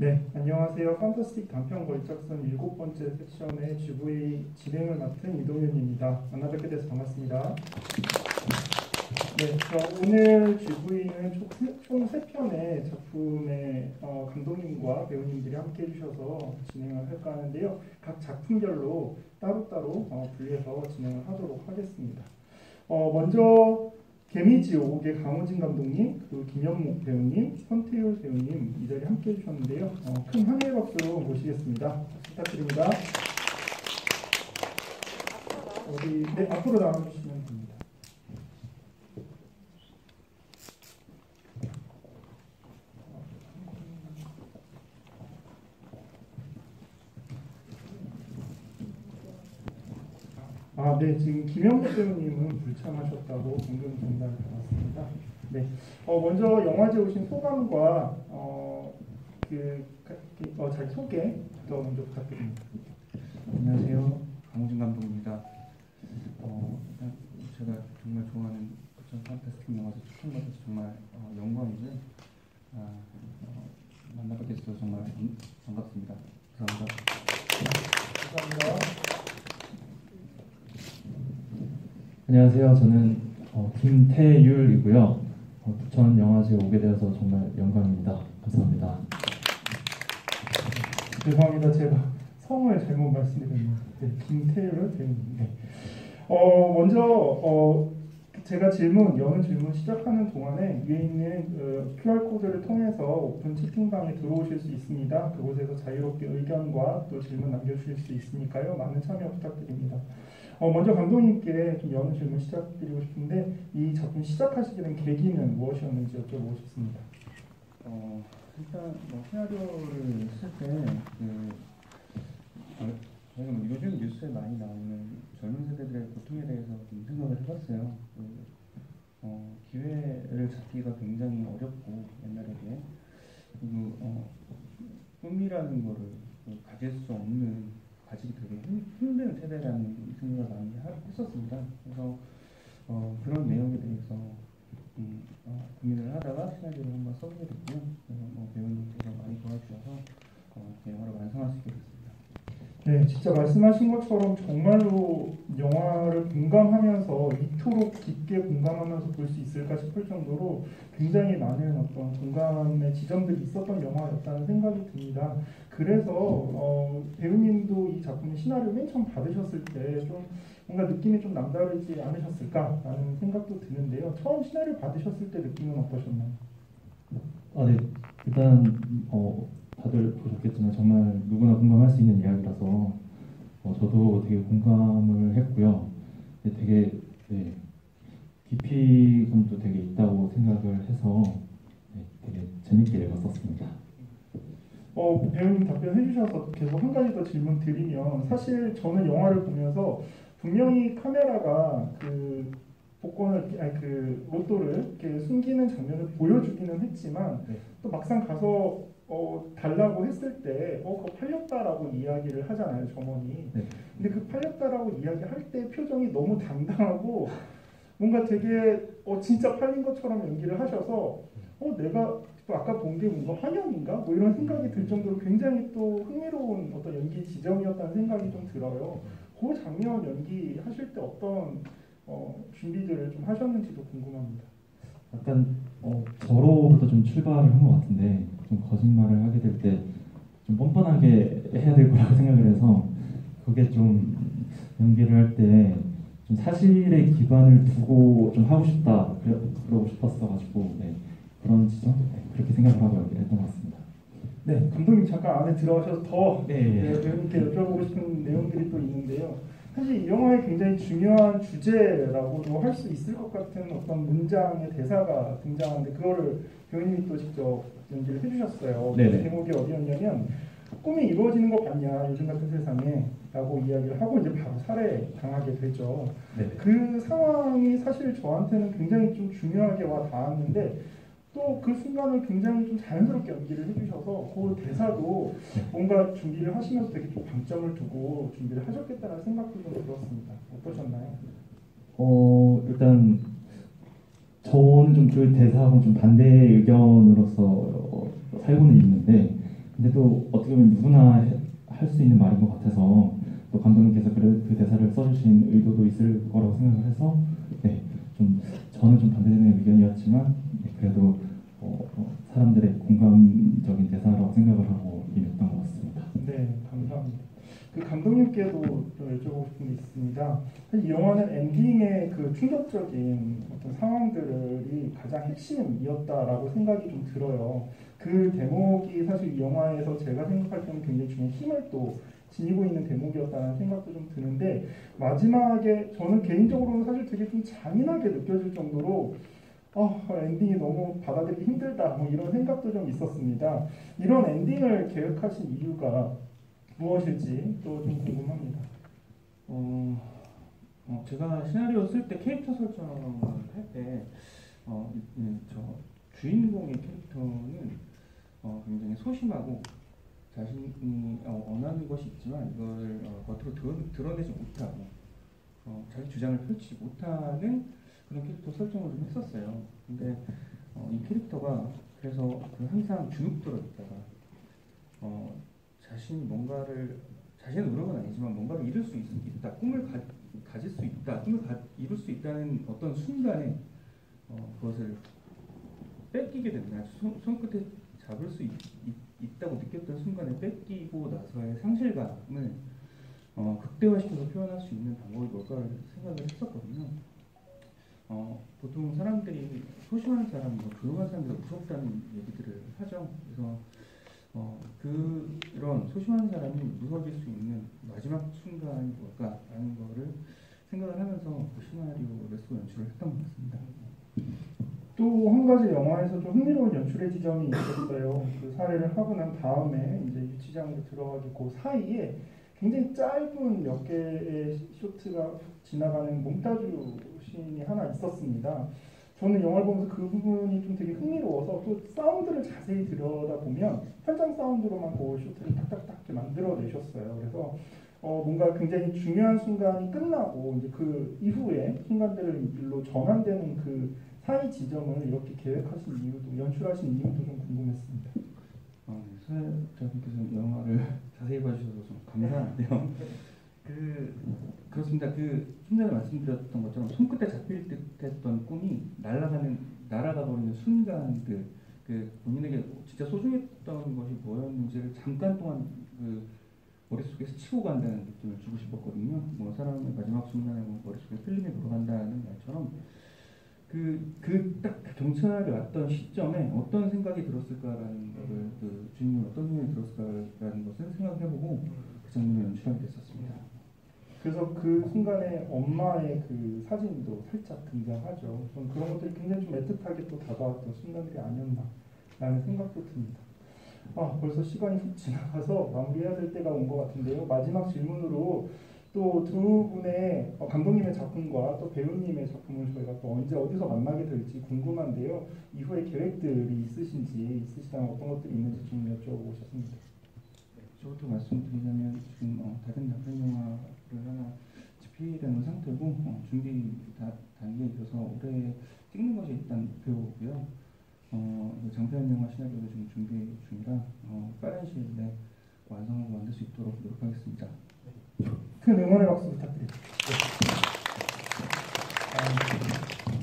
네, 안녕하세요. 판타스틱 단편 걸작선 7번째 섹션의 GV 진행을 맡은 이동윤입니다. 만나뵙게 돼서 반갑습니다. 네, 오늘 GV는 총 3편의 작품의 감독님과 배우님들이 함께 해주셔서 진행을 할까 하는데요. 각 작품별로 따로따로 분리해서 진행을 하도록 하겠습니다. 먼저 개미지 5개 강호진 감독님, 그리고 김영목 배우님, 선태율 배우님 이 자리에 함께 해주셨는데요. 큰 환호의 박수로 모시겠습니다. 부탁드립니다. 네, 앞으로 나와주시면 됩니다. 네, 지금 김영목 배우님은 불참하셨다고 방금 전달 받았습니다. 네, 먼저 영화제 오신 소감과 자기 소개부터 먼저 부탁드립니다. 안녕하세요, 강호진 감독입니다. 제가 정말 좋아하는 판타스틱 영화제 추천받아서 정말 영광이고요. 만나뵙게 돼서 정말 반갑습니다. 감사합니다. 감사합니다. 안녕하세요. 저는 김태율이고요. 부천 영화제에 오게 되어서 정말 영광입니다. 감사합니다. 죄송합니다. 제가 성을 잘못 말씀드렸네요. 네, 김태율 배우님. 네. 먼저 제가 여는 질문 시작하는 동안에 위에 있는 QR코드를 통해서 오픈 채팅방에 들어오실 수 있습니다. 그곳에서 자유롭게 의견과 또 질문 남겨주실 수 있으니까요. 많은 참여 부탁드립니다. 먼저 감독님께 좀 여는 질문 시작드리고 싶은데 이 작품 시작하시게 된 계기는 무엇이었는지 여쭤보고 싶습니다. 일단 시나리오를 쓸 때 저희가 요즘 뉴스에 많이 나오는 젊은 세대들의 고통에 대해서 좀 생각을 해봤어요. 기회를 잡기가 굉장히 어렵고 옛날에 비해 그리고 꿈이라는 거를 가질 수 없는 가지기 되게 힘든 세대라는 생각을 많이 했었습니다. 그래서 그런 내용에 대해서 고민을 하다가 시나리오를 한번 써보게 됐고요. 배우님께서 많이 도와주셔서 영화를 완성할 수 있게 됐습니다. 네, 진짜 말씀하신 것처럼 정말로 영화를 공감하면서 이토록 깊게 공감하면서 볼 수 있을까 싶을 정도로 굉장히 많은 어떤 공감의 지점들이 있었던 영화였다는 생각이 듭니다. 그래서 배우님도 이 작품의 시나리오 맨 처음 받으셨을 때 좀 뭔가 느낌이 좀 남다르지 않으셨을까라는 생각도 드는데요. 처음 시나리오 받으셨을 때 느낌은 어떠셨나요? 네. 일단 다들 보셨겠지만 정말 누구나 공감할 수 있는 이야기라서 저도 되게 공감을 했고요. 되게 깊이감도 되게 있다고 생각을 해서 되게 재밌게 읽었었습니다. 배우님 답변해 주셔서 계속 한 가지 더 질문 드리면 사실 저는 영화를 보면서 분명히 카메라가 그 복권을 그 로또를 이렇게 숨기는 장면을 보여주기는 했지만 또 막상 가서 달라고 했을 때 그거 팔렸다라고 이야기를 하잖아요, 점원이. 근데 그 팔렸다라고 이야기할 때 표정이 너무 당당하고 뭔가 되게 진짜 팔린 것처럼 연기를 하셔서 내가 또 아까 본 게 뭔가 환영인가? 뭐 이런 생각이 들 정도로 굉장히 또 흥미로운 어떤 연기 지점이었다는 생각이 좀 들어요. 그 장면 연기 하실 때 어떤 준비들을 좀 하셨는지도 궁금합니다. 약간 저로부터 좀 출발을 한 것 같은데 좀 거짓말을 하게 될 때 좀 뻔뻔하게 해야 될 거라고 생각을 해서 그게 좀 연기를 할 때 좀 사실에 기반을 두고 좀 하고 싶다 그러고 싶었어가지고 그런 지점 그렇게 생각을 하고 연기를 했던 것 같습니다. 네, 감독님 잠깐 안에 들어가셔서 더 네. 배우님께 여쭤보고 싶은 내용들이 또 있는데요. 사실 이 영화의 굉장히 중요한 주제라고도 할 수 있을 것 같은 어떤 문장의 대사가 등장하는데 그거를 배우님이 또 직접 연기를 해주셨어요. 그 제목이 어디였냐면 꿈이 이루어지는 거 봤냐 요즘 같은 세상에 라고 이야기를 하고 이제 바로 살해당하게 되죠. 그 상황이 사실 저한테는 굉장히 좀 중요하게 와 닿았는데 또 그 순간을 굉장히 좀 자연스럽게 연기를 해주셔서 그 대사도 뭔가 준비를 하시면서 되게 좀 방점을 두고 준비를 하셨겠다는 생각도 좀 들었습니다. 어떠셨나요? 일단 저는 좀 그 대사하고는 좀 반대 의견으로서 살고는 있는데 근데 그래도 어떻게 보면 누구나 할 수 있는 말인 것 같아서 또 감독님께서 그 대사를 써주신 의도도 있을 거라고 생각을 해서 네, 좀 저는 좀 반대되는 의견이었지만 네, 그래도 사람들의 공감적인 대사라고 생각을 하고 임했던 것 같습니다. 네, 감사합니다. 그 감독님께도 좀 여쭤보고 싶은 게 있습니다. 이 영화는 엔딩의 그 충격적인 어떤 상황들이 가장 핵심이었다라고 생각이 좀 들어요. 그 대목이 사실 이 영화에서 제가 생각할 때는 굉장히 중요한 힘을 또 지니고 있는 대목이었다는 생각도 좀 드는데 마지막에 저는 개인적으로는 사실 되게 좀 잔인하게 느껴질 정도로 엔딩이 너무 받아들이기 힘들다 뭐 이런 생각도 좀 있었습니다. 이런 엔딩을 계획하신 이유가 무엇일지 또 좀 궁금합니다. 제가 시나리오 쓸 때 캐릭터 설정을 할 때 저 주인공의 캐릭터는 굉장히 소심하고 자신이 원하는 것이 있지만 이걸 겉으로 드러내지 못하고 자기 주장을 펼치지 못하는 그런 캐릭터 설정을 좀 했었어요. 근데 이 캐릭터가 그래서 항상 주눅들어 있다가 자신의 노력은 아니지만 뭔가를 이룰 수 있다, 꿈을 가질 수 있다, 꿈을 이룰 수 있다는 어떤 순간에 그것을 뺏기게 됩니다. 손끝에 잡을 수 있다고 느꼈던 순간에 뺏기고 나서의 상실감을 극대화시켜서 표현할 수 있는 방법이 뭘까를 생각을 했었거든요. 보통 사람들이 소심한 사람, 조용한 사람보다 무섭다는 얘기들을 하죠. 그래서 그런 소심한 사람이 무서워질 수 있는 마지막 순간이 뭘까라는 거를 생각을 하면서 그 시나리오를 쓰고 연출을 했던 것 같습니다. 또 한 가지 영화에서 좀 흥미로운 연출의 지점이 있었어요. 그 사례를 하고 난 다음에 이제 유치장으로 들어가고 그 사이에 굉장히 짧은 몇 개의 쇼트가 지나가는 몽타주 씬이 하나 있었습니다. 저는 영화를 보면서 그 부분이 좀 되게 흥미로워서 또 사운드를 자세히 들여다보면 현장 사운드로만 그 쇼트를 딱딱딱 이렇게 만들어내셨어요. 그래서 뭔가 굉장히 중요한 순간이 끝나고 이제 그 이후에 순간들을 일로 전환되는 그 사이 지점을 이렇게 계획하신 이유도 연출하신 이유도 좀 궁금했습니다. 사회자분께서 영화를 자세히 봐주셔서 좀 감사한데요. 그렇습니다. 좀 전에 말씀드렸던 것처럼 손끝에 잡힐 듯했던 꿈이 날아가 버리는 순간들, 본인에게 진짜 소중했던 것이 뭐였는지를 잠깐 동안 머릿속에서 치고 간다는 느낌을 주고 싶었거든요. 사람의 마지막 순간에 머릿속에 필름이 돌아간다는 말처럼 딱 경찰에 왔던 시점에 어떤 생각이 들었을까라는 거를 주인공이 어떤 생각이 들었을까라는 것을 생각해보고 그 장면을 연출하게 됐었습니다. 그래서 그 순간에 엄마의 그 사진도 살짝 등장하죠. 전 그런 것들이 굉장히 좀 애틋하게 또 다가왔던 순간들이 아니었나라는 생각도 듭니다. 벌써 시간이 훅 지나가서 마무리해야 될 때가 온 것 같은데요. 마지막 질문으로 또 두 분의 감독님의 작품과 또 배우님의 작품을 저희가 또 언제 어디서 만나게 될지 궁금한데요. 이후에 계획들이 있으시다면 어떤 것들이 있는지 좀 여쭤보고 싶습니다. 저부터 말씀드리자면 지금 다른 단편 영화를 하나 집필하는 상태고 준비 단계에 있어서 올해 찍는 것이 일단 목표고요. 장편 영화 시나리오도 지금 준비 중이라 빠른 시일 내에 완성하고 만들 수 있도록 노력하겠습니다. 큰 응원의 박수 부탁드립니다.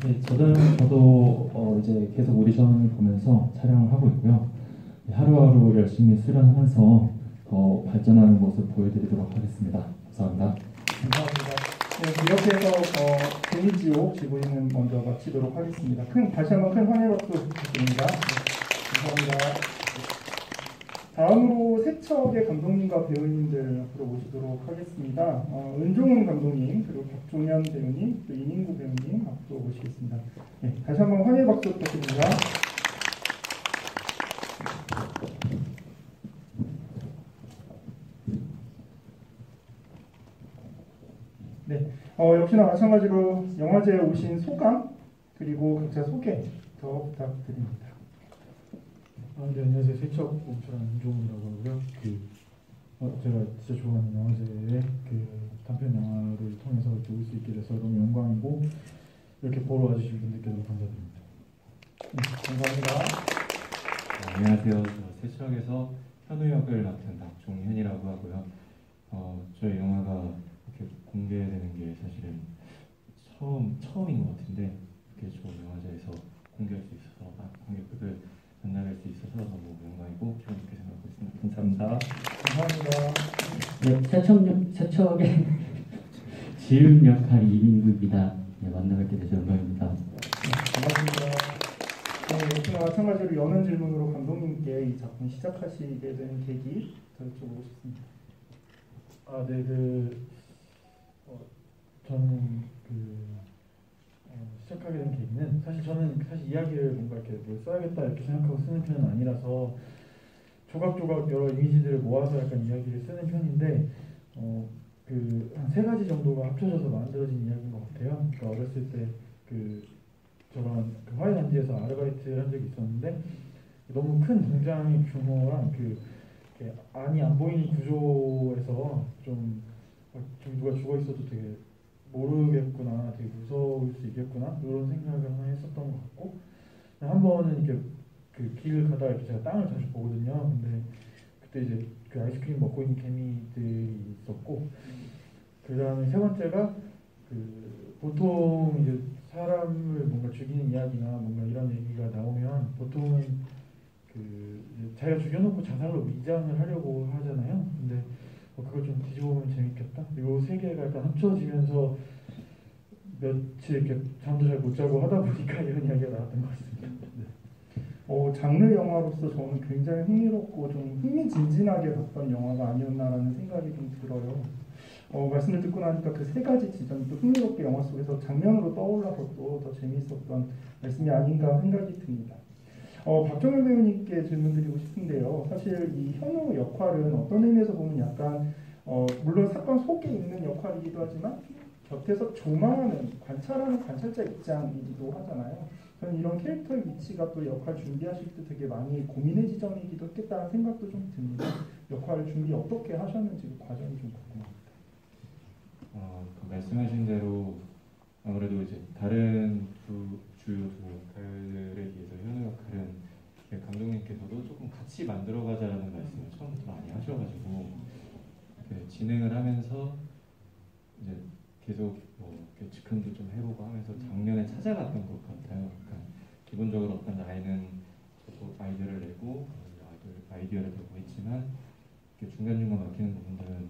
네, 저도 이제 계속 오디션을 보면서 촬영을 하고 있고요. 하루하루 열심히 수련하면서 더 발전하는 모습 보여드리도록 하겠습니다. 감사합니다. 감사합니다. 네, 이렇게 해서 데미지옥 지구인은 먼저 마치도록 하겠습니다. 다시 한번 큰 환영 박수 부탁드립니다. 감사합니다. 다음으로 세척의 감독님과 배우님들 앞으로 모시도록 하겠습니다. 은종훈 감독님, 그리고 박종현 배우님, 또 이민구 배우님 앞으로 모시겠습니다. 네, 다시 한번 환영 박수 부탁드립니다. 네, 역시나 마찬가지로 영화제에 오신 소감 그리고 각자 소개 더 부탁드립니다. 네, 안녕하세요. 세척 멈춰라는 윤종훈이라고 하고요. 제가 진짜 좋아하는 영화제에 단편 영화를 통해서 이렇게 올 수 있게 돼서 너무 영광이고 이렇게 보러 와주신 분들께도 감사드립니다. 네, 감사합니다. 안녕하세요. 세척에서 현우 역을 맡은 박종현이라고 하고요. 저희 영화가 이렇게 공개되는 게 사실은 처음인 것 같은데 이렇게 좋은 영화제에서 공개할 수 있어서 관객분들 만나뵐 수 있어서 너무 영광이고 기분 좋게 생각하고 있습니다. 감사합니다. 네, 세척의 지은 역할 이민구입니다. 네, 만나뵙게 돼서 영광입니다. 반갑습니다. 역시나 마찬가지로 여는 질문으로 감독님께 이 작품 시작하시게 된 계기 더 여쭤보고 싶습니다. 네, 저는 시작하게 된 계기는 저는 이야기를 뭔가 이렇게 뭘 써야겠다 이렇게 생각하고 쓰는 편은 아니라서 조각조각 여러 이미지들을 모아서 약간 이야기를 쓰는 편인데 한 3가지 정도가 합쳐져서 만들어진 이야기인 것 같아요. 그러니까 어렸을 때 저런 화훼단지에서 아르바이트를 한 적이 있었는데 너무 큰 공장의 규모랑 이렇게 안이 안 보이는 구조에서 좀 누가 죽어 있어도 되게 모르겠구나, 되게 무서울 수 있겠구나 이런 생각을 하나 했었던 것 같고, 한 번은 이렇게 길을 가다가 이렇게 제가 땅을 자주 보거든요. 근데 그때 이제 아이스크림 먹고 있는 개미들이 있었고, 그 다음에 3번째가 보통 이제 사람을 뭔가 죽이는 이야기나 뭔가 이런 얘기가 나오면 보통은 이제 자기가 죽여놓고 자살로 위장을 하려고 하잖아요. 근데 그걸 좀 뒤집어보면 재밌겠다. 요 3개가 약간 합쳐지면서 며칠 이렇게 잠도 잘 못 자고 하다 보니까 이런 이야기가 나왔던 것 같습니다. 네. 장르 영화로서 저는 굉장히 흥미롭고 좀 흥미진진하게 봤던 영화가 아니었나라는 생각이 좀 들어요. 말씀을 듣고 나니까 그 3가지 지점이 또 흥미롭게 영화 속에서 장면으로 떠올라서 또 더 재미있었던 말씀이 아닌가 생각이 듭니다. 박정현 배우님께 질문드리고 싶은데요. 사실 이 현우 역할은 어떤 의미에서 보면 약간 물론 사건 속에 있는 역할이기도 하지만 곁에서 조망하는, 관찰하는 관찰자 입장이기도 하잖아요. 저는 이런 캐릭터의 위치가 또 역할 준비하실 때 되게 많이 고민의 지점이기도 했겠다는 생각도 좀 듭니다. 역할 준비 어떻게 하셨는지 그 과정이 좀 궁금합니다. 말씀하신 대로 아무래도 이제 다른 주요 두 역할들에 비해서 현우 역할은 감독님께서도 조금 같이 만들어가자라는 말씀을 처음부터 많이 하셔가지고 진행을 하면서 이제 계속 즉흥도 좀 해보고 하면서 장면에 찾아갔던 것 같아요. 그러니까 기본적으로 어떤 라인은 아이디어를 내고 아이디어를 내고 있지만 중간중간 막히는 부분들은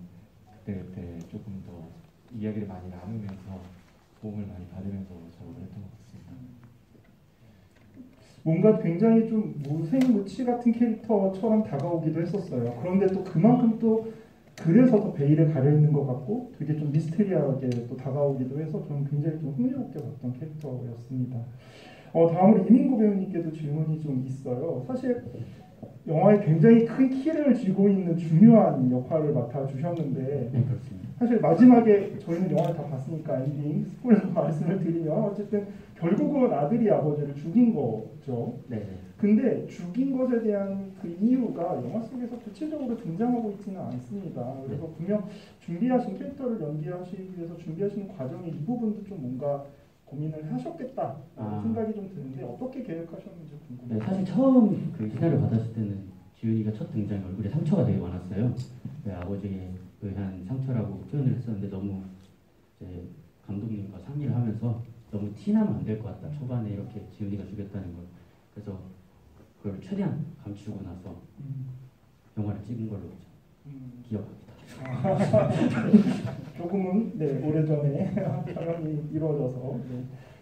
그때 조금 더 이야기를 많이 나누면서 도움을 많이 받으면서 작업을 했던 것 같습니다. 뭔가 굉장히 좀 무생무치 같은 캐릭터처럼 다가오기도 했었어요. 그런데 또 그만큼 또 그래서 더 베일에 가려있는 것 같고 되게 좀 미스테리하게 또 다가오기도 해서 저는 굉장히 좀 흥미롭게 봤던 캐릭터였습니다. 다음으로 이민구 배우님께도 질문이 좀 있어요. 사실 영화에 굉장히 큰 키를 쥐고 있는 중요한 역할을 맡아주셨는데 네, 그렇습니다. 사실 마지막에 저희는 영화를 다 봤으니까 엔딩 스포일러 말씀을 드리면 어쨌든 결국은 아들이 아버지를 죽인 거죠. 네. 근데 죽인 것에 대한 그 이유가 영화 속에서 구체적으로 등장하고 있지는 않습니다. 그래서 분명 준비하신 캐릭터를 연기하시기 위해서 준비하시는 과정에 이 부분도 좀 뭔가 고민을 하셨겠다 생각이 좀 드는데 어떻게 계획하셨는지 궁금해요. 네, 사실 처음 시나리오 받았을 때는 지훈이가 첫 등장에 얼굴에 상처가 되게 많았어요. 아버지에 의한 상처라고 표현을 했었는데 너무 이제 감독님과 상의를 하면서 너무 티나면 안 될 것 같다. 초반에 이렇게 지훈이가 죽였다는 걸. 그래서 그걸 최대한 감추고 나서 영화를 찍은 걸로 기억합니다. 조금은 오래전에 촬영이 이루어져서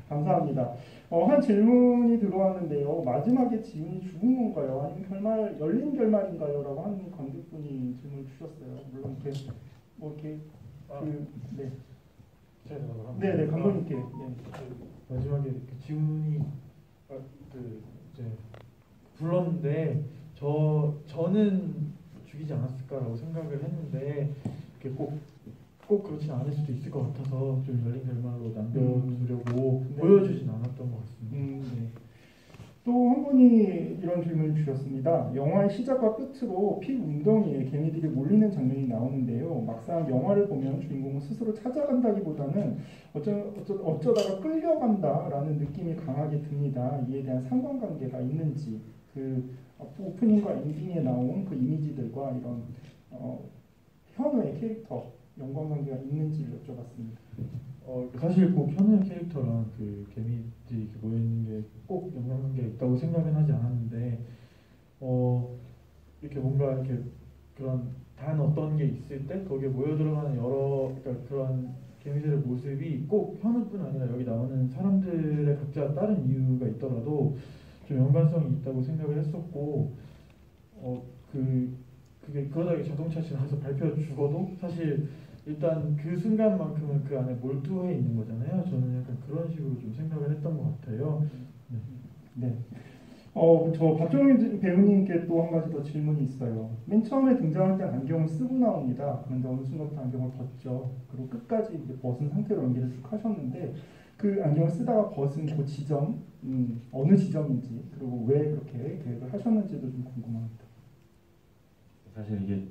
감사합니다. 한 질문이 들어왔는데요. 마지막에 지훈이 죽은 건가요? 아니면 열린 결말인가요? 라고 하는 관객분이 질문을 주셨어요. 물론 네, 감독님께. 마지막에 지훈이 이제 불렀는데 저는 죽이지 않았을까라고 생각을 했는데 꼭 그렇진 않을 수도 있을 것 같아서 좀 열린 결말로 남겨두려고 보여주진 않았던 것 같습니다. 네. 또 한 분이 이런 질문을 주셨습니다. 영화의 시작과 끝으로 피 웅덩이에 개미들이 몰리는 장면이 나오는데요. 막상 영화를 보면 주인공은 스스로 찾아간다기보다는 어쩌다가 끌려간다라는 느낌이 강하게 듭니다. 이에 대한 상관관계가 있는지 오프닝과 엔딩에 나온 그 이미지들과 이런 현우의 캐릭터 연관관계가 있는지를 여쭤봤습니다. 사실 꼭 현우의 캐릭터랑 그 개미들이 이렇게 모여있는 게 꼭 연관관계가 있다고 생각은 하지 않았는데 이렇게 뭔가 이렇게 그런 단 어떤 게 있을 때 거기에 모여 들어가는 여러 그러니까 그런 개미들의 모습이 꼭 현우뿐 아니라 여기 나오는 사람들의 각자 다른 이유가 있더라도 좀 연관성이 있다고 생각을 했었고 그게 그러다가 자동차 지나가서 발표 죽어도 사실 일단 그 순간만큼은 그 안에 몰두해 있는 거잖아요. 저는 약간 그런 식으로 좀 생각을 했던 것 같아요. 네. 저 박정희 배우님께 또 한 가지 더 질문이 있어요. 맨 처음에 등장할 때 안경을 쓰고 나옵니다. 그런데 어느 순간부터 안경을 벗죠. 그리고 끝까지 이제 벗은 상태로 연기를 쭉 하셨는데 그 안경을 쓰다가 벗은 그 지점, 어느 지점인지 그리고 왜 그렇게 계획을 하셨는지도 좀 궁금합니다. 사실 이게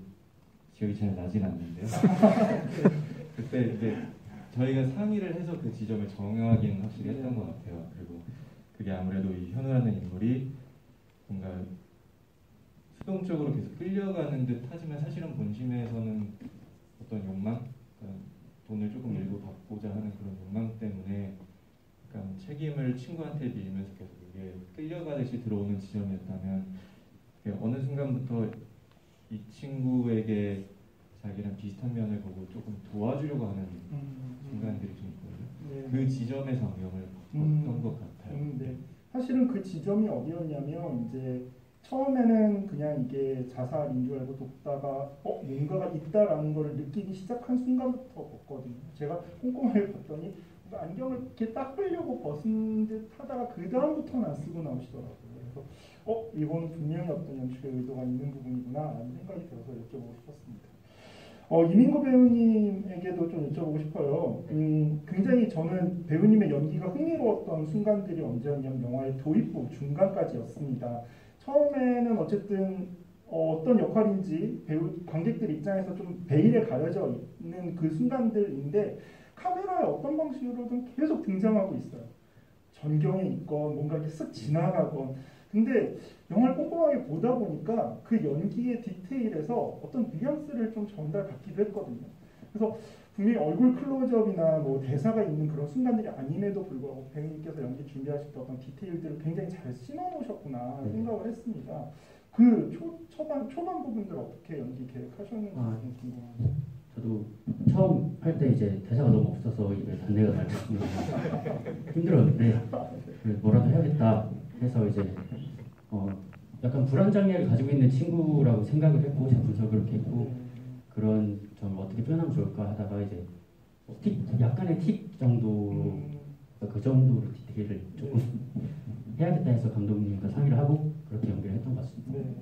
기억이 잘 나진 않는데요. 그때 이제 저희가 상의를 해서 그 지점을 정하기는 확실히 했던 것 같아요. 그리고 그게 아무래도 이 현우라는 인물이 뭔가 수동적으로 계속 끌려가는 듯 하지만 사실은 본심에서는 어떤 욕망, 그러니까 돈을 조금 일부 받고자 하는 그런 욕망 때문에 약간 책임을 친구한테 밀면서 계속 이게 끌려가듯이 들어오는 지점이었다면 어느 순간부터 이 친구에게 자기랑 비슷한 면을 보고 조금 도와주려고 하는 순간들이 좀 있거든요. 그 지점에서 안경을 벗었던 것 같아요. 네. 사실은 그 지점이 어디였냐면 이제 처음에는 그냥 이게 자살인 줄 알고 돕다가 뭔가가 있다라는 걸 느끼기 시작한 순간부터 벗거든요. 제가 꼼꼼하게 봤더니 안경을 이렇게 닦으려고 벗은 듯 하다가 그 다음부터는 안 쓰고 나오시더라고요. 그래서 이거는 분명히 어떤 연출의 의도가 있는 부분이구나 라는 생각이 들어서 여쭤보고 싶었습니다. 이민구 배우님에게도 좀 여쭤보고 싶어요. 굉장히 저는 배우님의 연기가 흥미로웠던 순간들이 언제였냐면 영화의 도입부 중간까지였습니다. 처음에는 어쨌든 어떤 역할인지 관객들 입장에서 좀 베일에 가려져 있는 그 순간들인데 카메라의 어떤 방식으로든 계속 등장하고 있어요. 전경에 있건 뭔가 이렇게 쓱 지나가건. 근데 영화를 꼼꼼하게 보다 보니까 그 연기의 디테일에서 어떤 뉘앙스를 좀 전달받기도 했거든요. 그래서 분명히 얼굴 클로즈업이나 뭐 대사가 있는 그런 순간들이 아님에도 불구하고 배우님께서 연기 준비하실 때 어떤 디테일들을 굉장히 잘 심어놓으셨구나 생각을 했습니다. 그 초반 부분들 어떻게 연기 계획하셨는지 좀 궁금합니다. 저도 처음 할 때 이제 대사가 너무 없어서 입에 단내가 날 정도로 힘들었는데 뭐라도 해야겠다 해서 이제 약간 불안장애를 가지고 있는 친구라고 생각을 했고 제 분석을 그렇게 했고 그런 점을 어떻게 표현하면 좋을까 하다가 이제 약간의 팁 정도 그 정도로 디테일을 조금 해야겠다 해서 감독님과 상의를 하고 그렇게 연기를 했던 것 같습니다. 네.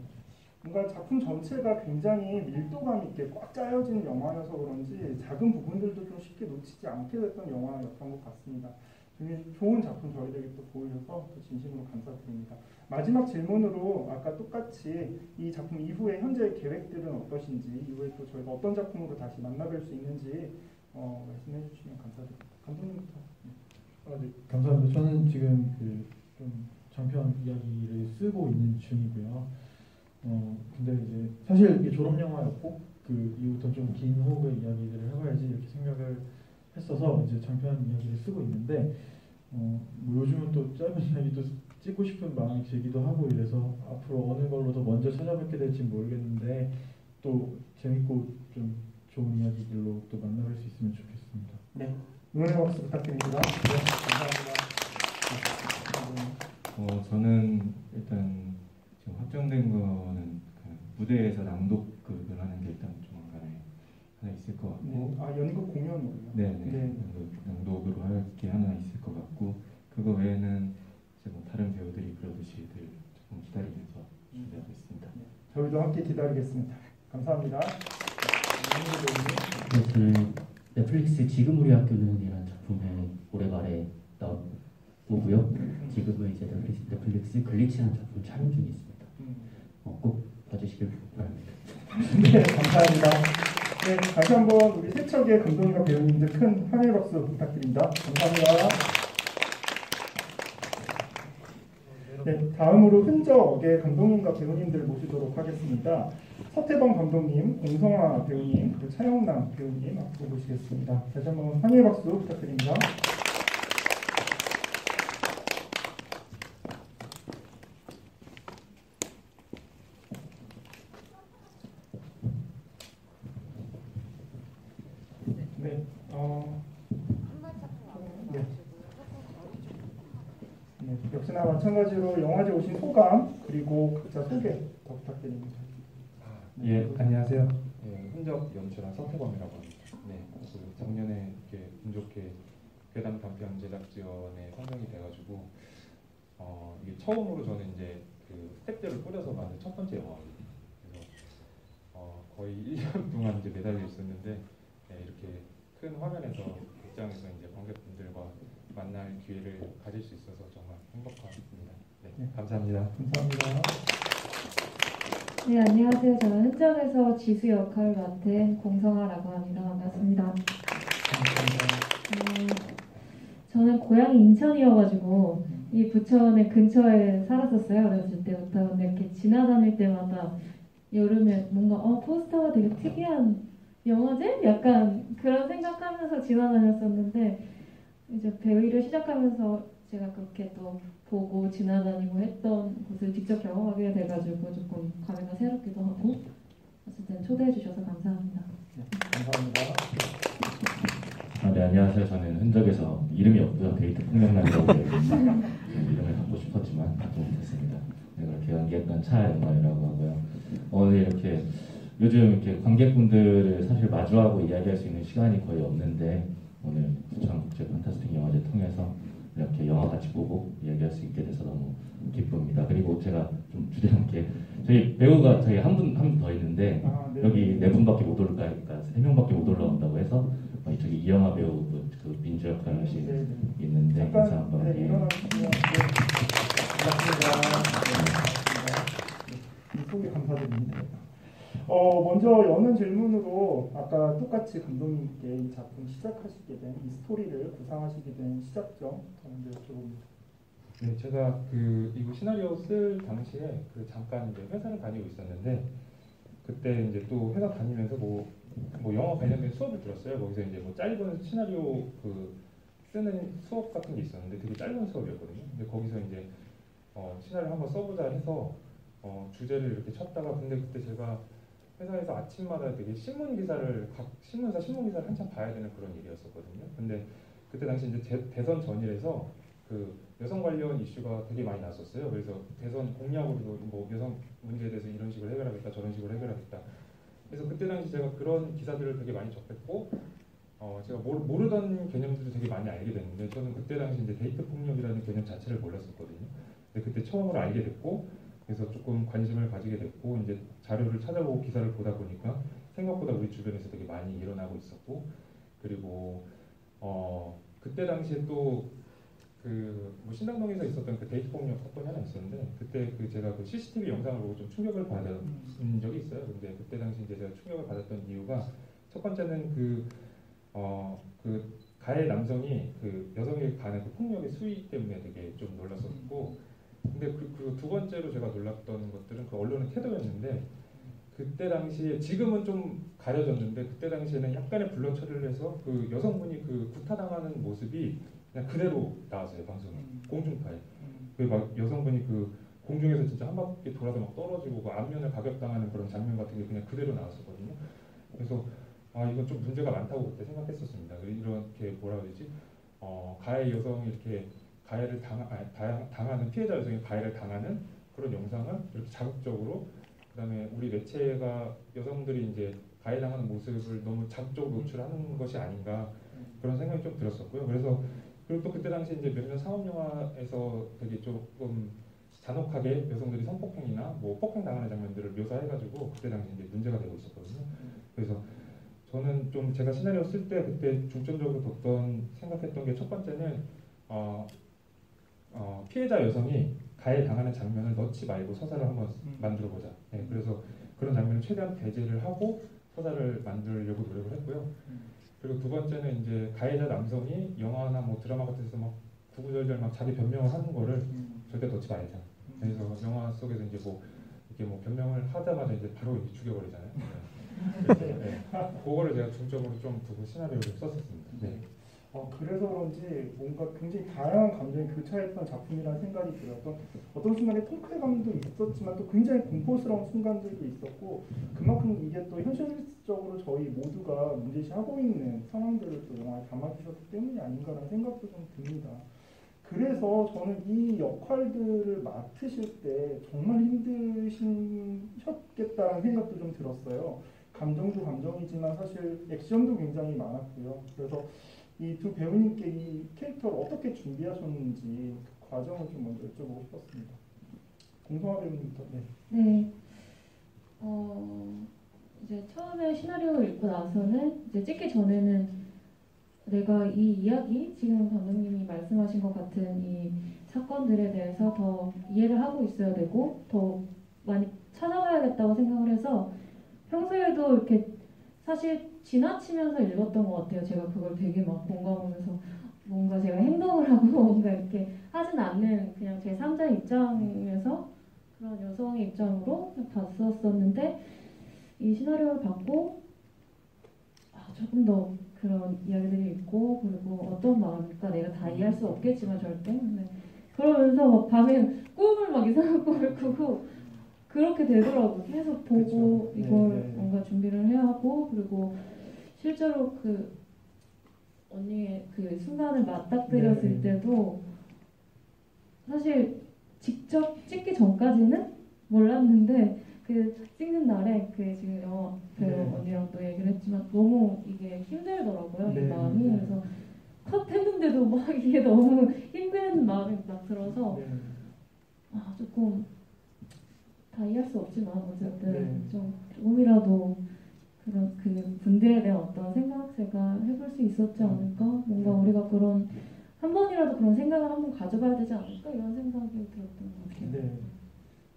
뭔가 작품 전체가 굉장히 밀도감 있게 꽉 짜여진 영화여서 그런지 작은 부분들도 좀 쉽게 놓치지 않게 됐던 영화였던 것 같습니다. 되게 좋은 작품 저희들에게 또 보여줘서 또 진심으로 감사드립니다. 마지막 질문으로 아까 똑같이 이 작품 이후에 현재 계획들은 어떠신지 이후에 또 저희가 어떤 작품으로 다시 만나뵐 수 있는지 말씀해 주시면 감사드립니다. 감독님부터. 네, 감사합니다. 저는 지금 좀 장편 이야기를 쓰고 있는 중이고요. 근데 이제 사실 이게 졸업 영화였고 그 이후부터 좀 긴 호흡의 이야기들을 해봐야지 이렇게 생각을 했어서 이제 장편 이야기를 쓰고 있는데 뭐 요즘은 또 짧은 이야기도 찍고 싶은 마음이 들기도 하고 이래서 앞으로 어느 걸로 더 먼저 찾아뵙게 될지 모르겠는데 또 재밌고 좀 좋은 이야기들로 또 만나뵐 수 있으면 좋겠습니다. 네, 응원의 박수 부탁드립니다. 네, 감사합니다. 저는 일단 지금 확정된 거는 그 무대에서 낭독극을 하는 게 일단 조만간에 하나 있을 것 같고, 연극 공연으로요? 네. 낭독으로 할 게 하나 있을 것 같고, 그거 외에는 이제 뭐 다른 배우들이 그러듯이 조금 기다리면서 준비하고 있습니다. 네, 저희도 함께 기다리겠습니다. 감사합니다. 네, 저는 넷플릭스 지금 우리 학교는이라는 작품에 올해 말에 나오고요. 지금은 이제 넷플릭스 글리치라는 작품 촬영 중에 있습니다. 꼭 봐주시길 바랍니다. 네, 감사합니다. 네, 다시 한번 우리 세척의 감독님과 배우님들 큰 환호의 박수 부탁드립니다. 감사합니다. 네, 다음으로 흔적의 감독님과 배우님들 모시도록 하겠습니다. 서태범 감독님, 공성화 배우님, 그리고 차영남 배우님 앞으로 모시겠습니다. 다시 한번 환호의 박수 부탁드립니다. 네, 네, 역시나 마찬가지로 영화제 오신 소감 그리고 각자 소개 더 부탁드립니다. 예, 안녕하세요. 예, 흔적 연출한 서태범이라고 합니다. 네, 그 작년에 이렇게 운 좋게 괴담 단편 제작 지원에 선정이 돼가지고 이게 처음으로 저는 이제 그 스태프들을 꾸려서 만든 첫 번째 영화거든요. 그래서 거의 1년 동안 이제 매달려 있었는데 네, 이렇게 큰 화면에서 극장에서 이제 관객분들과 만날 기회를 가질 수 있어서 정말 행복합니다. 네, 감사합니다. 감사합니다. 네, 안녕하세요. 저는 흔적에서 지수 역할을 맡은 공성아라고 합니다. 반갑습니다. 저는 고향이 인천이어가지고 이 부천의 근처에 살았었어요. 어렸을 때부터. 근데 이렇게 지나다닐 때마다 여름에 뭔가 포스터가 되게 특이한 영화제? 약간 그런 생각하면서 지나다녔었는데 이제 배우 일을 시작하면서 제가 그렇게 또 보고 지나다니고 했던 곳을 직접 경험하게 돼가지고 조금 감회가 새롭기도 하고 어쨌든 초대해 주셔서 감사합니다. 네, 감사합니다. 네, 안녕하세요. 저는 흔적에서 이름이 없고요. 데이트 폭력남이라고 이름을 갖고 싶었지만 갖지 못했습니다. 네, 그렇게 연기했던 차영남이라고 하고요. 오늘 이렇게 요즘 이렇게 관객분들을 사실 마주하고 이야기할 수 있는 시간이 거의 없는데 오늘 부천국제 판타스틱 영화제 통해서 이렇게 영화 같이 보고 이야기할 수 있게 돼서 너무 기쁩니다. 그리고 제가 좀 주대함께 저희 배우가 저희 한 분 더 있는데 네. 여기 4분밖에 못 올까, 그러니까 3명밖에 못 올라온다고 해서 저기 이영하 배우 그 민주 역할 하신 네, 있는데 인사 잠깐 한번 네, 예. 일어나주시면 반갑습니다. 네, 소개 감사드립니다. 먼저 여는 질문으로 아까 똑같이 감독님께 이 작품 시작하시게 된 이 스토리를 구상하시게 된 시작점 먼저 여쭤봅니다. 네, 제가 이거 시나리오 쓸 당시에 잠깐 이제 회사를 다니고 있었는데 그때 이제 또 회사 다니면서 뭐 영화 관련된 수업을 들었어요. 거기서 이제 뭐 짧은 시나리오 쓰는 수업 같은 게 있었는데 되게 짧은 수업이었거든요. 근데 거기서 이제 시나리오 한번 써보자 해서 주제를 이렇게 쳤다가 근데 그때 제가 회사에서 아침마다 되게 신문 기사를 각 신문사 신문 기사를 한참 봐야 되는 그런 일이었었거든요. 근데 그때 당시 이제 대선 전일에서 여성 관련 이슈가 되게 많이 났었어요. 그래서 대선 공약으로도 뭐 여성 문제에 대해서 이런 식으로 해결하겠다, 저런 식으로 해결하겠다. 그래서 그때 당시 제가 그런 기사들을 되게 많이 접했고, 제가 모르던 개념들을 되게 많이 알게 됐는데, 저는 그때 당시 이제 데이트 폭력이라는 개념 자체를 몰랐었거든요. 근데 그때 처음으로 알게 됐고, 그래서 조금 관심을 가지게 됐고, 이제 자료를 찾아보고 기사를 보다 보니까 생각보다 우리 주변에서 되게 많이 일어나고 있었고, 그리고 그때 당시에 또 뭐 신당동에서 있었던 데이트 폭력 사건이 하나 있었는데 그때 제가 CCTV 영상을 보고 좀 충격을 받은 적이 있어요. 근데 그때 당시 이제 제가 충격을 받았던 이유가 첫 번째는 가해 남성이 여성에게 가는 폭력의 수위 때문에 되게 좀 놀랐었고, 근데 두 번째로 제가 놀랐던 것들은 언론의 태도였는데 그때 당시에 지금은 좀 가려졌는데 그때 당시에는 약간의 블러 처리를 해서 여성분이 구타당하는 모습이 그냥 그대로 나왔어요. 방송에 공중파에. 막 여성분이 공중에서 진짜 한 바퀴 돌아서 막 떨어지고 앞면을 가격당하는 그런 장면 같은 게 그냥 그대로 나왔었거든요. 그래서 이건 좀 문제가 많다고 그때 생각했었습니다. 이렇게 뭐라 그러지? 가해 여성이 이렇게 가해를 당하는 피해자 여성이 가해를 당하는 그런 영상을 이렇게 자극적으로 그다음에 우리 매체가 여성들이 이제 가해당하는 모습을 너무 자극적으로 노출하는 것이 아닌가 그런 생각이 좀 들었었고요. 그리고 또 그때 당시 이제 몇몇 상업 영화에서 되게 조금 잔혹하게 여성들이 성폭행이나 뭐 폭행 당하는 장면들을 묘사해가지고 그때 당시 이제 문제가 되고 있었거든요. 그래서 저는 좀 제가 시나리오 쓸 때 그때 중점적으로 생각했던 게 첫 번째는 피해자 여성이 가해 당하는 장면을 넣지 말고 서사를 한번 만들어 보자. 네, 그래서 그런 장면을 최대한 배제를 하고 서사를 만들려고 노력을 했고요. 그리고 두 번째는 이제 가해자 남성이 영화나 뭐 드라마 같은 데서 막 구구절절 막 자기 변명을 하는 거를 절대 넣지 말자. 그래서 영화 속에서 이제 뭐 이렇게 뭐 변명을 하자마자 이제 바로 이제 죽여버리잖아요. 그래서 네, 그거를 제가 중점으로 좀 두고 시나리오를 썼었습니다. 네. 그래서 그런지 뭔가 굉장히 다양한 감정이 교차했던 작품이라는 생각이 들어요. 어떤 순간에 통쾌감도 있었지만 또 굉장히 공포스러운 순간들도 있었고 그만큼 이게 또 현실적으로 저희 모두가 문제시하고 있는 상황들을 또 영화에 담아주셨기 때문이 아닌가라는 생각도 좀 듭니다. 그래서 저는 이 역할들을 맡으실 때 정말 힘드셨겠다는 생각도 좀 들었어요. 감정도 감정이지만 사실 액션도 굉장히 많았고요. 그래서 이 두 배우님께 이 캐릭터를 어떻게 준비하셨는지 그 과정을 좀 먼저 여쭤보고 싶었습니다. 공성화 배우님부터. 네. 이제 처음에 시나리오를 읽고 나서는 이제 찍기 전에는 내가 이 이야기, 지금 감독님이 말씀하신 것 같은 이 사건들에 대해서 더 이해를 하고 있어야 되고 더 많이 찾아봐야겠다고 생각을 해서 평소에도 이렇게 사실 지나치면서 읽었던 것 같아요. 제가 그걸 되게 막 공감하면서 뭔가 제가 행동을 하고 뭔가 이렇게 하진 않는 그냥 제 3자 입장에서 그런 여성의 입장으로 봤었었는데 이 시나리오를 받고 조금 더 그런 이야기들이 있고 그리고 어떤 마음일까 내가 다 이해할 수 없겠지만 절대 근데 그러면서 막 밤에 꿈을 막 이상한 꿈을 꾸고 그렇게 되더라고요. 계속 보고 그쵸. 이걸 네. 뭔가 준비를 해야 하고 그리고 실제로 그 언니의 그 순간을 맞닥뜨렸을 네. 때도 사실 직접 찍기 전까지는 몰랐는데 그 찍는 날에 그 지금 영화 배우 네. 언니랑 또 얘기를 했지만 너무 이게 힘들더라고요. 네. 이 마음이 그래서 컷 했는데도 막 이게 너무 힘든 마음이 막 들어서 네. 조금 다 이해할 수 없지만 어쨌든 네. 좀 조금이라도 그런 그 분들에 대한 어떤 생각 제가 해볼 수 있었지 않을까 뭔가 우리가 그런 한 번이라도 그런 생각을 한번 가져봐야 되지 않을까 이런 생각이 들었던 것 같아요. 네.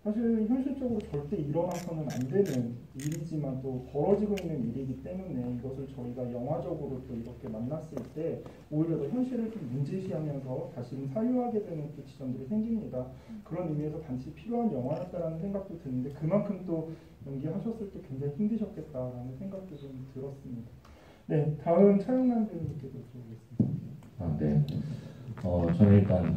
사실 현실적으로 절대 일어나서는 안 되는 일이지만 또 벌어지고 있는 일이기 때문에 이것을 저희가 영화적으로 또 이렇게 만났을 때 오히려 더 현실을 좀 문제시하면서 다시금 사유하게 되는 또 지점들이 생깁니다. 그런 의미에서 반드시 필요한 영화였다라는 생각도 드는데 그만큼 또 연기하셨을 때 굉장히 힘드셨겠다라는 생각도 좀 들었습니다. 네, 다음 차영란 배우님께도 여쭤보겠습니다. 네. 저는 일단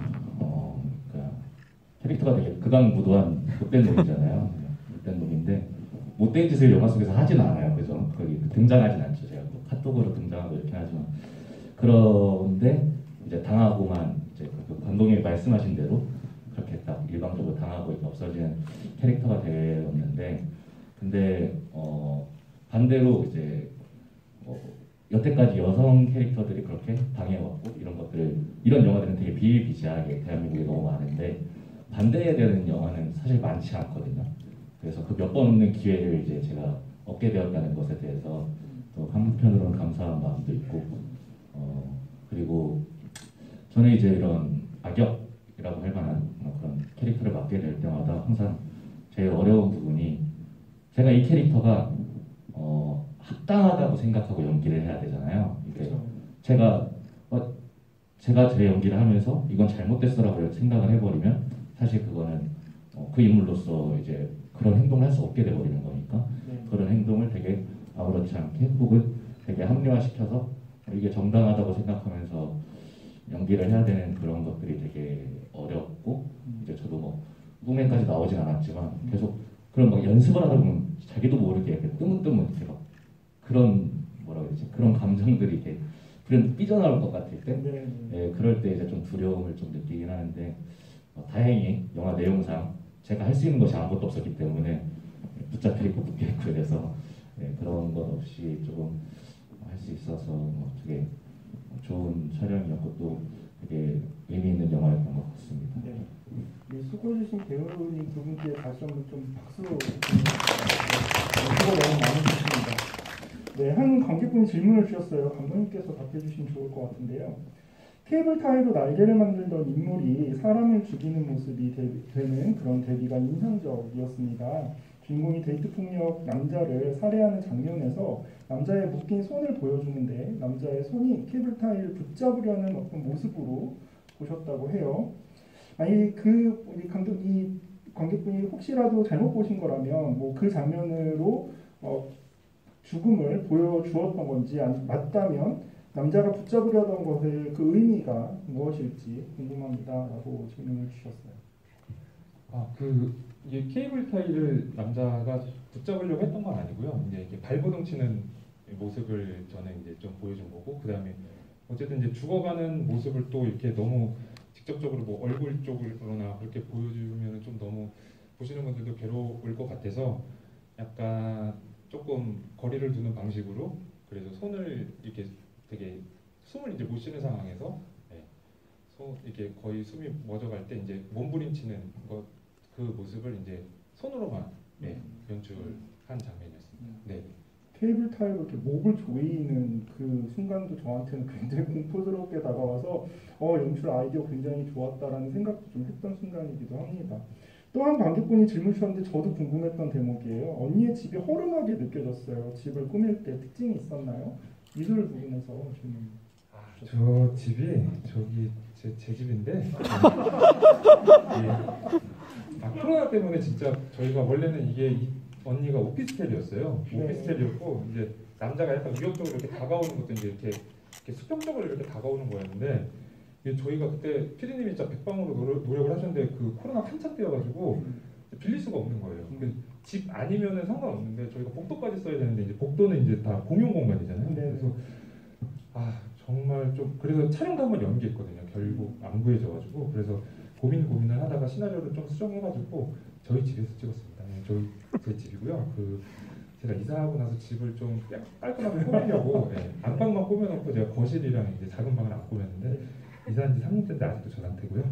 캐릭터가 되게 극악무도한 못된 놈이잖아요. 못된 놈인데 못된 짓을 영화 속에서 하진 않아요. 그죠? 거기 등장하진 않죠. 제가 뭐 카톡으로 등장하고 이렇게 하지만 그런데 이제 당하고만 이제 그 감독님이 말씀하신 대로 그렇게 딱 일방적으로 당하고 이렇게 없어지는 캐릭터가 되었는데 근데 반대로 이제 여태까지 여성 캐릭터들이 그렇게 당해왔고 이런 것들을 이런 영화들은 되게 비일비재하게 대한민국에 너무 많은데 반대에 되는 영화는 사실 많지 않거든요. 그래서 그 몇 번 없는 기회를 이제 제가 얻게 되었다는 것에 대해서 또 한편으로는 감사한 마음도 있고 그리고 저는 이제 이런 악역이라고 할 만한 그런 캐릭터를 맡게 될 때마다 항상 제일 어려운 부분이 제가 이 캐릭터가 합당하다고 생각하고 연기를 해야 되잖아요. 이게 제가 제 연기를 하면서 이건 잘못됐어라고 생각을 해버리면 사실 그거는 그 인물로서 이제 그런 행동을 할 수 없게 돼버리는 거니까 그런 행동을 되게 아무렇지 않게 혹은 되게 합리화시켜서 이게 정당하다고 생각하면서 연기를 해야 되는 그런 것들이 되게 어렵고 이제 저도 뭐 꿈에까지 나오진 않았지만 계속 그런 막 연습을 하다 보면 자기도 모르게 뜨문뜨문 이렇게 막 그런 뭐라고 해야 되지 그런 감정들이 이렇게 삐져나올 것 같을 때 그럴 때 이제 좀 두려움을 좀 느끼긴 하는데 다행히 영화 내용상 제가 할 수 있는 것이 아무것도 없었기 때문에 붙잡히고 붙겠고 그래서 그런 것 없이 조금 할 수 있어서 되게 좋은 촬영이었고 또 되게 의미 있는 영화였던 것 같습니다. 네. 수고해주신 배우님 두 분께 다시 한번 좀 박수 수고 너무 많으셨습니다. 네, 한 관객분이 질문을 주셨어요. 감독님께서 답해주시면 좋을 것 같은데요. 케이블 타이로 날개를 만들던 인물이 사람을 죽이는 모습이 되는 그런 대비가 인상적이었습니다. 주인공이 데이트 폭력 남자를 살해하는 장면에서 남자의 묶인 손을 보여주는데 남자의 손이 케이블 타이를 붙잡으려는 어떤 모습으로 보셨다고 해요. 아니 우리 감독이 관객분이 혹시라도 잘못 보신 거라면 뭐 그 장면으로 죽음을 보여주었던 건지 맞다면 남자가 붙잡으려던 것의 그 의미가 무엇일지 궁금합니다라고 질문을 주셨어요. 이게 케이블 타이를 남자가 붙잡으려고 했던 건 아니고요. 이제 이렇게 발버둥 치는 모습을 저는 이제 좀 보여준 거고, 그 다음에 어쨌든 이제 죽어가는 모습을 또 이렇게 너무 직접적으로 뭐 얼굴 쪽으로나 그렇게 보여주면 좀 너무 보시는 분들도 괴로울 것 같아서 약간 조금 거리를 두는 방식으로, 그래서 손을 이렇게 되게 숨을 이제 못 쉬는 상황에서 이렇게 거의 숨이 멎어갈 때 이제 몸부림치는 그 모습을 이제 손으로만 연출한 장면이었습니다. 네. 케이블 타이로 이렇게 목을 조이는 그 순간도 저한테는 굉장히 공포스럽게 다가와서 연출 아이디어 굉장히 좋았다라는 생각도 좀 했던 순간이기도 합니다. 또 한 관객분이 질문 주셨는데 저도 궁금했던 대목이에요. 언니의 집이 허름하게 느껴졌어요. 집을 꾸밀 때 특징이 있었나요? 미술 부분에서 질문. 저 집이 저기 제 집인데 코로나 때문에 진짜 저희가 원래는 이게 언니가 오피스텔이었어요. 네. 오피스텔이었고 이제 남자가 약간 위협적으로 이렇게 다가오는 것도 이제 이렇게 수평적으로 이렇게 다가오는 거였는데, 저희가 그때 피디님이 진짜 백방으로 노력을 하셨는데 그 코로나 한참 때여가지고 빌릴 수가 없는 거예요. 집 아니면은 상관없는데 저희가 복도까지 써야 되는데 이제 복도는 이제 다 공용 공간이잖아요. 네. 그래서 정말 좀 그래서 촬영도 한번 연기했거든요. 결국 안 구해져가지고 그래서 고민을 하다가 시나리오를 좀 수정해가지고 저희 집에서 찍었습니다. 제 집이고요. 제가 이사하고 나서 집을 좀 깔끔하게 꾸미려고 안방만 꾸며놓고 제가 거실이랑 이제 작은 방을 안 꾸몄는데 이사한 지 3년째인데 아직도 저 상태고요.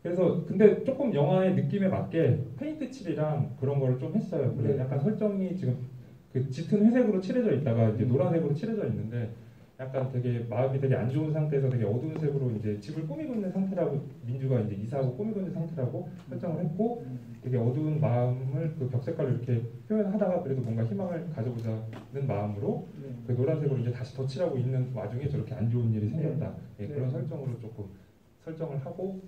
그래서 근데 조금 영화의 느낌에 맞게 페인트 칠이랑 그런 거를 좀 했어요. 그래서 약간 설정이 지금 그 짙은 회색으로 칠해져 있다가 이제 노란색으로 칠해져 있는데 약간 되게 마음이 되게 안 좋은 상태에서 되게 어두운 색으로 이제 집을 꾸미고 있는 상태라고, 민주가 이제 이사하고 꾸미고 있는 상태라고 설정을 했고, 되게 어두운 마음을 그 벽색깔로 이렇게 표현하다가 그래도 뭔가 희망을 가져보자는 마음으로 그 노란색으로 이제 다시 덧칠하고 있는 와중에 저렇게 안 좋은 일이 생겼다. 그런 설정으로 조금 설정을 하고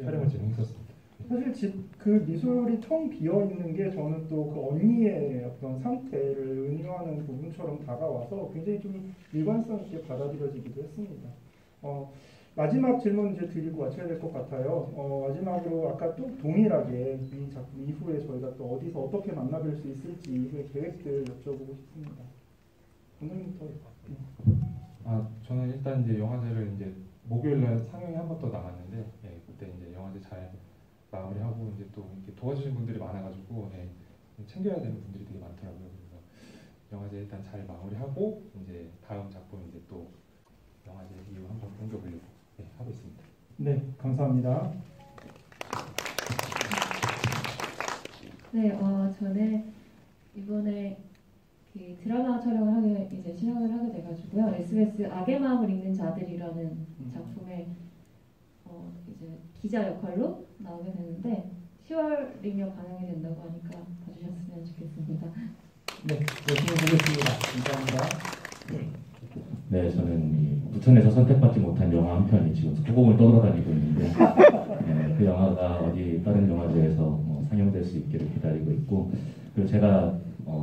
촬영을 진행했었습니다. 사실 집 그 미술이 텅 비어 있는 게 저는 또 그 언니의 어떤 상태를 은유하는 부분처럼 다가와서 굉장히 좀 일관성 있게 받아들여지기도 했습니다. 마지막 질문 이제 드리고 마쳐야 될 것 같아요. 마지막으로 아까 또 동일하게 이 작품 이후에 저희가 또 어디서 어떻게 만나뵐 수 있을지 이후의 계획들 여쭤보고 싶습니다. 오늘부터. 저는 일단 이제 영화제를 이제 목요일날 상영이 한 번 더 남았는데 그때 이제 영화제 잘 마무리하고 이제 또 이렇게 도와주신 분들이 많아가지고 챙겨야 되는 분들이 되게 많더라고요. 그래서 영화제 일단 잘 마무리하고 이제 다음 작품 이제 또 영화제 이후 한번 옮겨보려고 하고 있습니다. 네, 감사합니다. 네, 저는 이번에 그 드라마 촬영을 하게 이제 시작을 하게 돼가지고요. SBS 악의 마음을 읽는 자들이라는 작품에 이제 기자 역할로 나오게 되는데 10월이면 반영이 된다고 하니까 봐주셨으면 좋겠습니다. 네, 열심히 보겠습니다. 감사합니다. 네, 저는 부천에서 선택받지 못한 영화 한 편이 지금 소공을 떠돌아다니고 있는데 그 영화가 어디 다른 영화제에서 상영될 수 있기를 기다리고 있고, 그리고 제가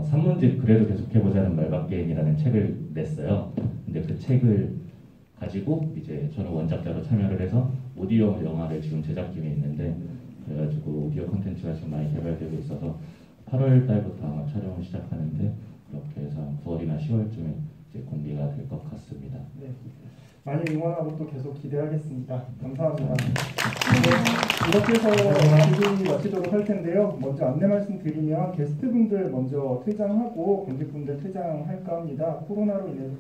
산문집 그래도 계속해보자는 말밖에인이라는 책을 냈어요. 근데 그 책을 가지고 이제 저는 원작자로 참여를 해서 오디오 영화를 지금 제작 중에 있는데, 그래가지고 오디오 콘텐츠가 지금 많이 개발되고 있어서 8월 달부터 아마 촬영을 시작하는데, 그렇게 해서 9월이나 10월쯤에 이제 공개가 될 것 같습니다. 네, 많이 응원하고 또 계속 기대하겠습니다. 감사합니다. 네, 이렇게 해서 질문이 마치도록 할 텐데요. 먼저 안내 말씀드리면 게스트분들 먼저 퇴장하고 관객분들 퇴장할까 합니다. 코로나로 인해서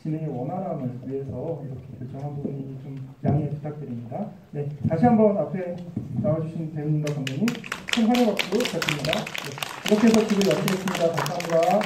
진행의 원활함을 위해서 이렇게 결정한 부분이 좀 양해 부탁드립니다. 네, 다시 한번 앞에 나와주신 배우님과 감독님 큰 환영 박수 부탁드립니다. 네, 이렇게 해서 질문 마치겠습니다. 감사합니다.